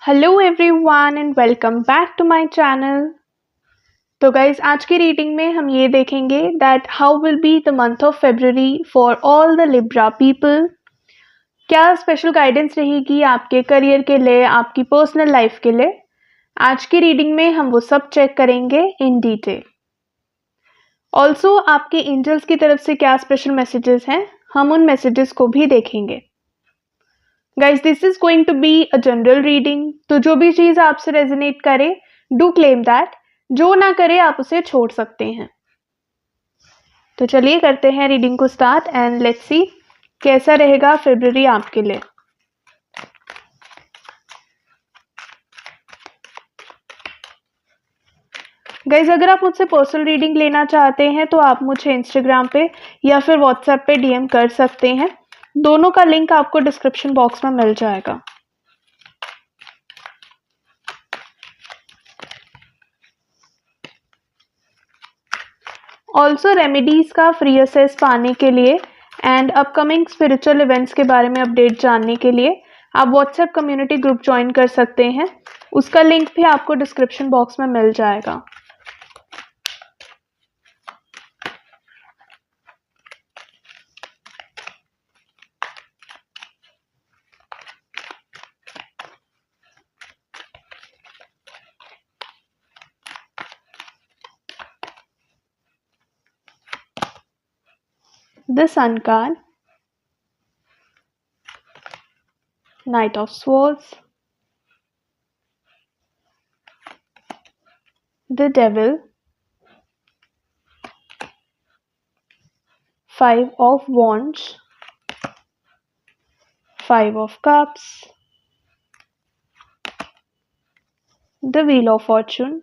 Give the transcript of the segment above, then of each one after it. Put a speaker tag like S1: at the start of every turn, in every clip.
S1: Hello everyone and welcome back to my channel. तो guys आज की रीडिंग में हम ये देखेंगे that how will be the month of February for all the Libra people. क्या स्पेशल गाइडेंस रहेगी आपके करियर के लिए, आपकी पर्सनल लाइफ के लिए। आज की रीडिंग में हम वो सब चेक करेंगे इन डिटेल। ऑल्सो आपके एंजल्स की तरफ से क्या स्पेशल मैसेजेस हैं, हम उन मैसेजेस को भी देखेंगे। Guys this is going to be a general reading, तो जो भी चीज आपसे रेजोनेट करे डू क्लेम दैट, जो ना करे आप उसे छोड़ सकते हैं। तो चलिए करते हैं रीडिंग को स्टार्ट एंड लेट्स सी कैसा रहेगा फरवरी आपके लिए। गाइज अगर आप मुझसे पर्सनल रीडिंग लेना चाहते हैं तो आप मुझे इंस्टाग्राम पे या फिर व्हाट्सएप पे डीएम कर सकते हैं। दोनों का लिंक आपको डिस्क्रिप्शन बॉक्स में मिल जाएगा। ऑल्सो रेमेडीज का फ्री असेस पाने के लिए एंड अपकमिंग स्पिरिचुअल इवेंट्स के बारे में अपडेट जानने के लिए आप व्हाट्सएप कम्युनिटी ग्रुप ज्वाइन कर सकते हैं। उसका लिंक भी आपको डिस्क्रिप्शन बॉक्स में मिल जाएगा। The Sun card, Knight of Swords, the Devil, Five of Wands, Five of Cups, the Wheel of Fortune,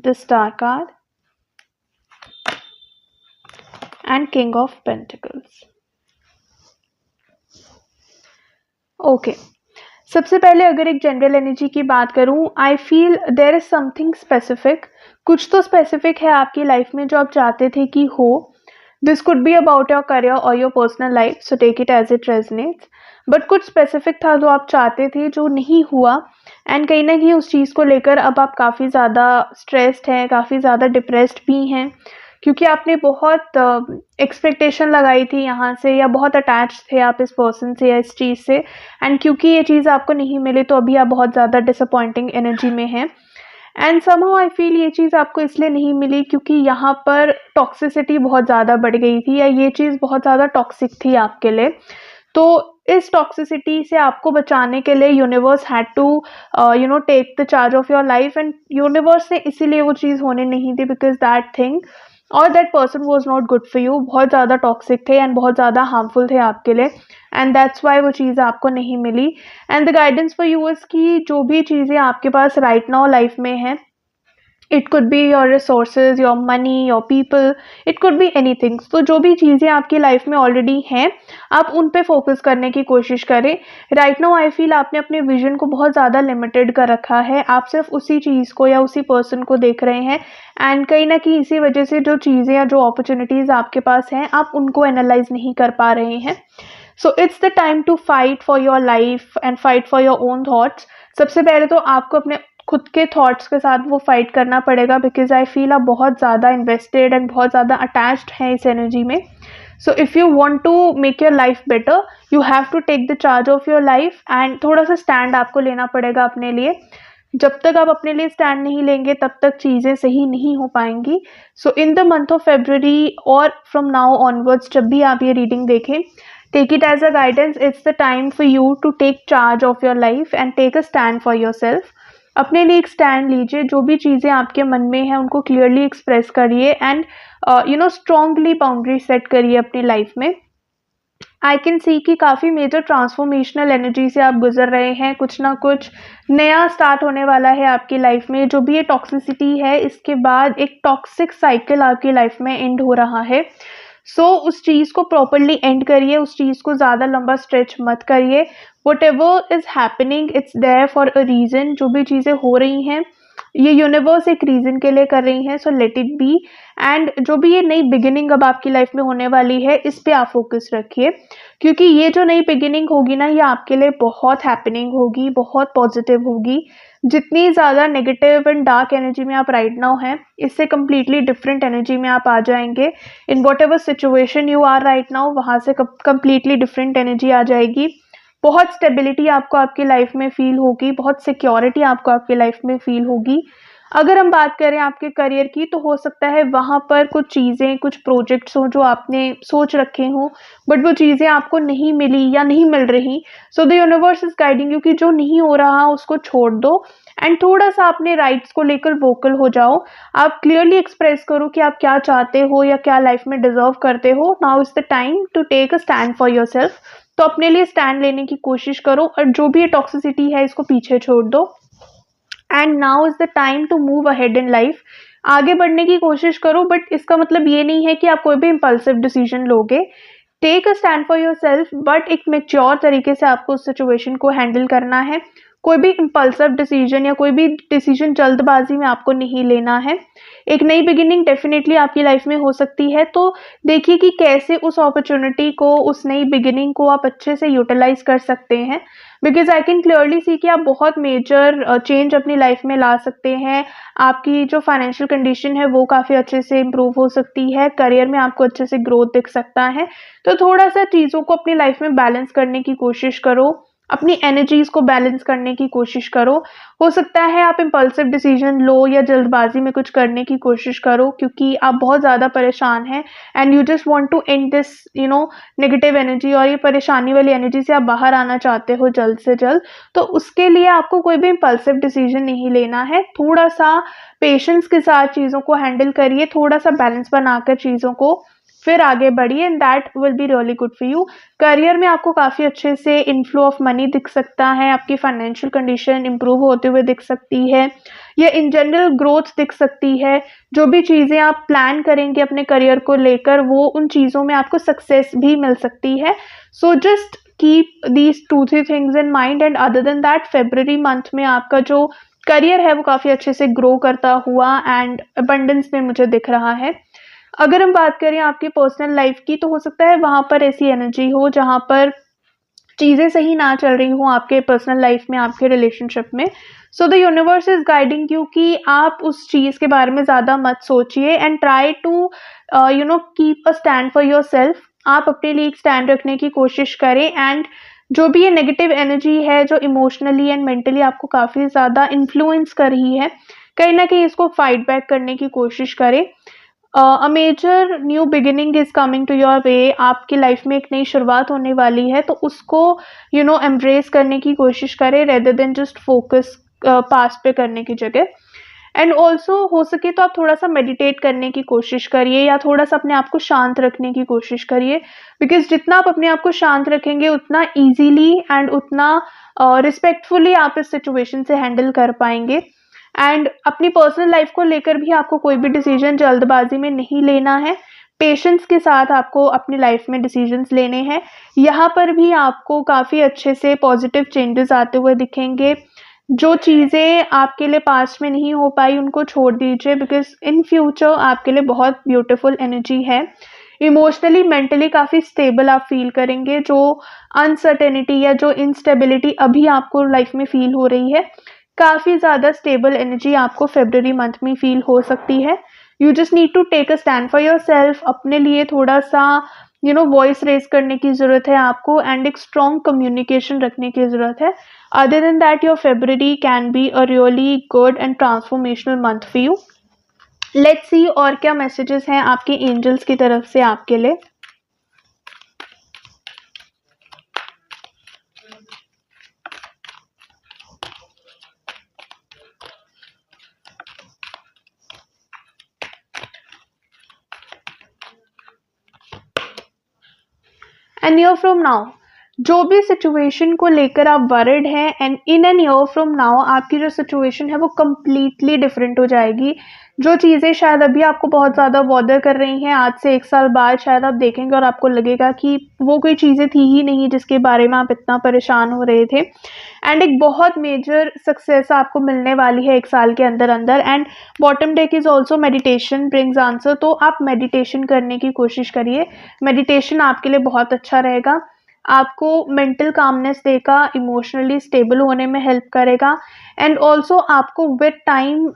S1: the Star card, and King of Pentacles. Okay सबसे पहले अगर एक जनरल एनर्जी की बात करूं, I feel there is something specific. कुछ तो specific है आपकी लाइफ में जो आप चाहते थे कि हो। This could be about your career और your personal life, so take it as it resonates. But कुछ स्पेसिफिक था जो आप चाहते थे जो नहीं हुआ, एंड कहीं ना कहीं उस चीज़ को लेकर अब आप काफ़ी ज़्यादा स्ट्रेस्ड हैं, काफ़ी ज़्यादा डिप्रेस्ड भी हैं, क्योंकि आपने बहुत एक्सपेक्टेशन लगाई थी यहाँ से, या बहुत अटैच थे आप इस पर्सन से या इस चीज़ से, एंड क्योंकि ये चीज़ आपको नहीं मिली तो अभी आप बहुत ज़्यादा डिसअपॉइंटिंग एनर्जी में हैं। एंड समहाउ आई फील ये चीज़ आपको इसलिए नहीं मिली क्योंकि यहाँ पर टॉक्सिसिटी बहुत ज़्यादा बढ़ गई थी, या ये चीज़ बहुत ज़्यादा टॉक्सिक थी आपके लिए। तो इस टॉक्सिसिटी से आपको बचाने के लिए universe had to take the charge of your life, and universe ने इसीलिए वो चीज़ होने नहीं दी बिकॉज दैट थिंग और that person was not good for you, बहुत ज़्यादा टॉक्सिक थे एंड बहुत ज़्यादा हार्मफुल थे आपके लिए, एंड दैट्स वाई वो चीज़ आपको नहीं मिली। And the guidance for you is की जो भी चीज़ें आपके पास राइट नाउ लाइफ में हैं, it could be your resources, your money, your people, it could be anything. तो जो भी चीज़ें आपकी लाइफ में ऑलरेडी हैं आप उन पे फोकस करने की कोशिश करें। राइट नाउ आई फील आपने अपने विजन को बहुत ज़्यादा लिमिटेड कर रखा है, आप सिर्फ उसी चीज़ को या उसी पर्सन को देख रहे हैं, एंड कहीं ना कहीं इसी वजह से जो चीज़ें या जो अपॉर्चुनिटीज़ आपके पास हैं आप उनको एनालाइज नहीं कर पा रहे हैं। So it's the time to fight for your life and fight for your own thoughts. सबसे पहले तो आपको अपने खुद के थॉट्स के साथ वो फाइट करना पड़ेगा, बिकॉज आई फील आप बहुत ज़्यादा इन्वेस्टेड एंड बहुत ज़्यादा अटैच्ड हैं इस एनर्जी में। So if you want to make your life better you have to take the charge of your life, and थोड़ा सा स्टैंड आपको लेना पड़ेगा अपने लिए। जब तक आप अपने लिए स्टैंड नहीं लेंगे तब तक चीज़ें सही नहीं हो पाएंगी। So in the month of February और फ्रॉम नाउ ऑनवर्ड्स जब भी आप ये रीडिंग देखें, take it as a guidance. It's the time for you to take charge of your life and take a stand for yourself. अपने लिए एक stand लीजिए, जो भी चीज़ें आपके मन में हैं उनको क्लियरली एक्सप्रेस करिए, एंड स्ट्रांगली बाउंड्री सेट करिए अपनी लाइफ में। आई कैन सी कि काफ़ी मेजर ट्रांसफॉर्मेशनल एनर्जी से आप गुजर रहे हैं, कुछ ना कुछ नया स्टार्ट होने वाला है आपकी लाइफ में। जो भी ये टॉक्सिसिटी है इसके बाद एक टॉक्सिक साइकिल आपकी लाइफ में एंड हो रहा है। सो उस चीज़ को प्रॉपरली एंड करिए, उस चीज़ को ज़्यादा लंबा स्ट्रेच मत करिए। Whatever is happening it's there for a reason. जो भी चीज़ें हो रही हैं ये यूनिवर्स एक रीज़न के लिए कर रही हैं, so let it be. And जो भी ये नई बिगिनिंग अब आपकी लाइफ में होने वाली है, इस पे आप फोकस रखिए, क्योंकि ये जो नई बिगिनिंग होगी ना, ये आपके लिए बहुत हैपनिंग होगी, बहुत पॉजिटिव होगी। जितनी ज़्यादा नेगेटिव एंड डार्क एनर्जी में आप राइट नाउ हैं, इससे कंप्लीटली डिफरेंट एनर्जी में आप आ जाएंगे। In whatever situation you are right now, वहाँ से कंप्लीटली डिफरेंट एनर्जी आ जाएगी। बहुत स्टेबिलिटी आपको आपकी लाइफ में फील होगी, बहुत सिक्योरिटी आपको आपकी लाइफ में फील होगी। अगर हम बात करें आपके करियर की, तो हो सकता है वहाँ पर कुछ चीज़ें, कुछ प्रोजेक्ट्स हों जो आपने सोच रखे हों, बट वो चीज़ें आपको नहीं मिली या नहीं मिल रही। So the universe is guiding you कि जो नहीं हो रहा उसको छोड़ दो, एंड थोड़ा सा अपने राइट्स को लेकर वोकल हो जाओ। आप क्लियरली एक्सप्रेस करो कि आप क्या चाहते हो या क्या लाइफ में डिजर्व करते हो। Now is the time to take a stand for yourself. तो अपने लिए स्टैंड लेने की कोशिश करो, और जो भी ये टॉक्सिसिटी है इसको पीछे छोड़ दो। And now is the time to move ahead in life. आगे बढ़ने की कोशिश करो, बट इसका मतलब ये नहीं है कि आप कोई भी इम्पल्सिव डिसीजन लोगे। Take a stand for yourself, but एक मेच्योर तरीके से आपको उस सिचुएशन को हैंडल करना है। कोई भी इम्पल्सिव डिसीजन या कोई भी डिसीजन जल्दबाजी में आपको नहीं लेना है। एक नई बिगिनिंग डेफिनेटली आपकी लाइफ में हो सकती है, तो देखिए कि कैसे उस अपॉर्चुनिटी को, उस नई बिगिनिंग को आप अच्छे से यूटिलाइज कर सकते हैं। Because I can clearly see कि आप बहुत मेजर चेंज अपनी लाइफ में ला सकते हैं। आपकी जो फाइनेंशियल कंडीशन है वो काफ़ी अच्छे से इम्प्रूव हो सकती है, करियर में आपको अच्छे से ग्रोथ दिख सकता है। तो थोड़ा सा चीज़ों को अपनी लाइफ में बैलेंस करने की कोशिश करो, अपनी एनर्जीज को बैलेंस करने की कोशिश करो। हो सकता है आप इम्पल्सिव डिसीजन लो या जल्दबाजी में कुछ करने की कोशिश करो, क्योंकि आप बहुत ज़्यादा परेशान हैं and you just want to end this negative energy, और ये परेशानी वाली एनर्जी से आप बाहर आना चाहते हो जल्द से जल्द। तो उसके लिए आपको कोई भी इम्पल्सिव डिसीजन नहीं लेना है। थोड़ा सा पेशेंस के साथ चीज़ों को हैंडल करिए, थोड़ा सा बैलेंस बनाकर चीज़ों को फिर आगे बढ़िए, and that will be really good for you. Career में आपको काफ़ी अच्छे से इनफ्लो ऑफ मनी दिख सकता है, आपकी फाइनेंशियल कंडीशन इंप्रूव होते हुए दिख सकती है, या इन जनरल ग्रोथ दिख सकती है। जो भी चीज़ें आप प्लान करेंगे अपने करियर को लेकर, वो उन चीज़ों में आपको सक्सेस भी मिल सकती है। So just keep these 2-3 things in mind, and other than that February month में आपका जो करियर है वो काफ़ी अच्छे से ग्रो करता हुआ एंड अबंडेंस में मुझे दिख रहा है। अगर हम बात करें आपकी पर्सनल लाइफ की, तो हो सकता है वहाँ पर ऐसी एनर्जी हो जहाँ पर चीज़ें सही ना चल रही हों आपके पर्सनल लाइफ में, आपके रिलेशनशिप में। So the universe is guiding you कि आप उस चीज़ के बारे में ज़्यादा मत सोचिए, and try to keep a stand for yourself. आप अपने लिए एक स्टैंड रखने की कोशिश करें, एंड जो भी ये नेगेटिव एनर्जी है जो इमोशनली एंड मेंटली आपको काफ़ी ज़्यादा इन्फ्लुएंस कर रही है, कहीं ना कहीं इसको फाइट बैक करने की कोशिश करें। A major new beginning is coming to your way. आपकी लाइफ में एक नई शुरुआत होने वाली है, तो उसको एम्ब्रेस करने की कोशिश करें, rather than just focus past पे करने की जगह। एंड ऑल्सो हो सके तो आप थोड़ा सा मेडिटेट करने की कोशिश करिए, या थोड़ा सा अपने आप को शांत रखने की कोशिश करिए। बिकॉज जितना आप अपने आप को शांत रखेंगे, उतना ईजीली एंड उतना रिस्पेक्टफुली आप इस सिचुएशन से हैंडल कर पाएंगे। एंड अपनी पर्सनल लाइफ को लेकर भी आपको कोई भी डिसीजन जल्दबाजी में नहीं लेना है। पेशेंस के साथ आपको अपनी लाइफ में डिसीजंस लेने हैं। यहाँ पर भी आपको काफ़ी अच्छे से पॉजिटिव चेंजेस आते हुए दिखेंगे। जो चीज़ें आपके लिए पास्ट में नहीं हो पाई उनको छोड़ दीजिए, बिकॉज इन फ्यूचर आपके लिए बहुत ब्यूटीफुल एनर्जी है। इमोशनली मेंटली काफ़ी स्टेबल आप फील करेंगे। जो अनसर्टेनिटी या जो इंस्टेबिलिटी अभी आपको लाइफ में फील हो रही है, काफ़ी ज़्यादा स्टेबल एनर्जी आपको फेब्रुअरी मंथ में फील हो सकती है। You just need to take a stand for yourself. अपने लिए थोड़ा सा वॉइस रेज करने की ज़रूरत है आपको, एंड एक स्ट्रॉन्ग कम्युनिकेशन रखने की ज़रूरत है। Other than that your February can be a really good and transformational month for you. Let's see और क्या मैसेजेस हैं आपके एंजल्स की तरफ से आपके लिए। And here from now, जो भी सिचुएशन को लेकर आप वरिड हैं, and in an year from now आपकी जो सिचुएशन है वो कम्प्लीटली डिफरेंट हो जाएगी। जो चीज़ें शायद अभी आपको बहुत ज़्यादा बॉदर कर रही हैं, आज से 1 साल बाद शायद आप देखेंगे और आपको लगेगा कि वो कोई चीज़ें थी ही नहीं जिसके बारे में आप इतना परेशान हो रहे थे। एंड एक बहुत मेजर सक्सेस आपको मिलने वाली है 1 साल के अंदर अंदर। And bottom deck is also meditation brings answer, तो आप मेडिटेशन करने की कोशिश करिए। मेडिटेशन आपके लिए बहुत अच्छा रहेगा, आपको मेंटल कामनेस देगा, इमोशनली स्टेबल होने में हेल्प करेगा, एंड ऑल्सो आपको विद टाइम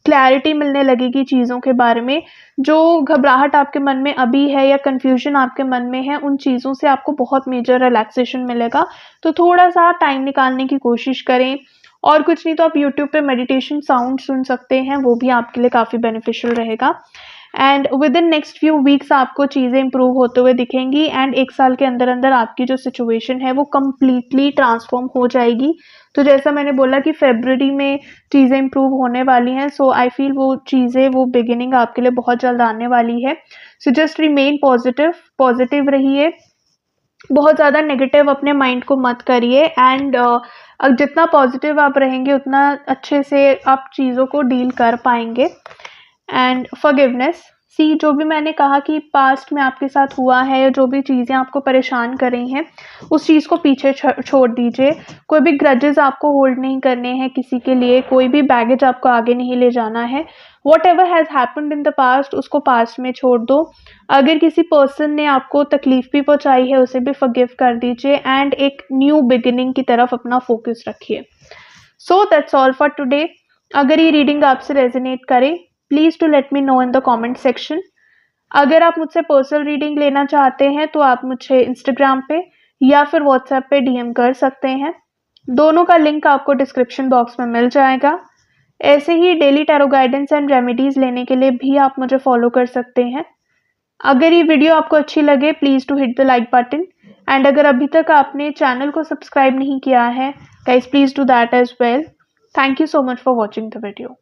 S1: क्लैरिटी मिलने लगेगी चीज़ों के बारे में। जो घबराहट आपके मन में अभी है या कन्फ्यूजन आपके मन में है, उन चीज़ों से आपको बहुत मेजर रिलैक्सेशन मिलेगा। तो थोड़ा सा टाइम निकालने की कोशिश करें, और कुछ नहीं तो आप यूट्यूब पे मेडिटेशन साउंड सुन सकते हैं, वो भी आपके लिए काफ़ी बेनिफिशियल रहेगा। And with in next few weeks आपको चीज़ें इंप्रूव होते हुए दिखेंगी, एंड 1 साल के अंदर अंदर आपकी जो सिचुएशन है वो कम्प्लीटली ट्रांसफॉर्म हो जाएगी। तो जैसा मैंने बोला कि फरवरी में चीज़ें इंप्रूव होने वाली हैं, सो आई फील वो चीज़ें, वो बिगिनिंग आपके लिए बहुत जल्द आने वाली है। So just remain positive, positive रहिए, बहुत ज़्यादा नेगेटिव अपने माइंड को मत करिए। एंड जितना पॉजिटिव आप रहेंगे उतना अच्छे से आप चीज़ों को डील कर पाएंगे। एंड फॉरगिवनेस, सी जो भी मैंने कहा कि पास्ट में आपके साथ हुआ है या जो भी चीज़ें आपको परेशान कर रही हैं, उस चीज़ को पीछे छोड़ दीजिए। कोई भी ग्रजेस आपको होल्ड नहीं करने हैं किसी के लिए, कोई भी बैगेज आपको आगे नहीं ले जाना है। What ever has happened in the past, उसको पास्ट में छोड़ दो। अगर किसी पर्सन ने आपको तकलीफ भी पहुंचाई है, उसे भी फॉरगिव कर दीजिए, एंड एक न्यू बिगिनिंग की तरफ अपना फोकस रखिए। So that's all for today. अगर ये रीडिंग आपसे रेजोनेट करे, please to let me know in the comment section. अगर आप मुझसे पर्सनल रीडिंग लेना चाहते हैं तो आप मुझे इंस्टाग्राम पे या फिर व्हाट्सएप पे डीएम कर सकते हैं, दोनों का लिंक आपको डिस्क्रिप्शन बॉक्स में मिल जाएगा। ऐसे ही daily tarot guidance and remedies लेने के लिए भी आप मुझे फॉलो कर सकते हैं। अगर ये वीडियो आपको अच्छी लगे, please to hit the like button, and अगर अभी तक आपने चैनल को सब्सक्राइब नहीं किया है, guys please do that as well. Thank you so much for watching the video.